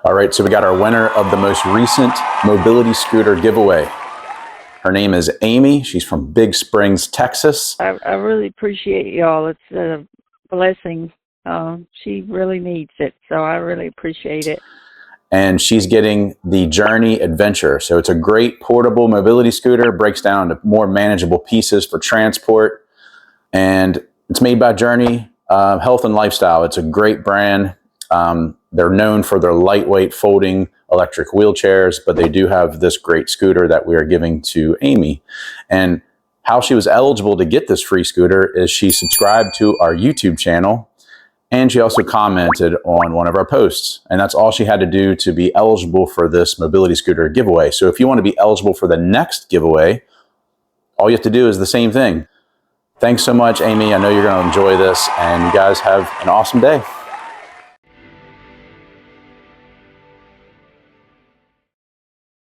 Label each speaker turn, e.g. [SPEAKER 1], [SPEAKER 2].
[SPEAKER 1] All right, so we got our winner of the most recent mobility scooter giveaway. Her name is Aimee. She's from Big Springs, Texas.
[SPEAKER 2] I really appreciate y'all. It's a blessing. She really needs it, so I really appreciate it.
[SPEAKER 1] And she's getting the Journey Adventure. So it's a great portable mobility scooter, breaks down into more manageable pieces for transport. And it's made by Journey Health and Lifestyle. It's a great brand. They're known for their lightweight folding electric wheelchairs, but they do have this great scooter that we are giving to Aimee. And how she was eligible to get this free scooter is she subscribed to our YouTube channel, and she also commented on one of our posts. And that's all she had to do to be eligible for this mobility scooter giveaway. So if you want to be eligible for the next giveaway, all you have to do is the same thing. Thanks so much, Aimee. I know you're going to enjoy this, and you guys have an awesome day.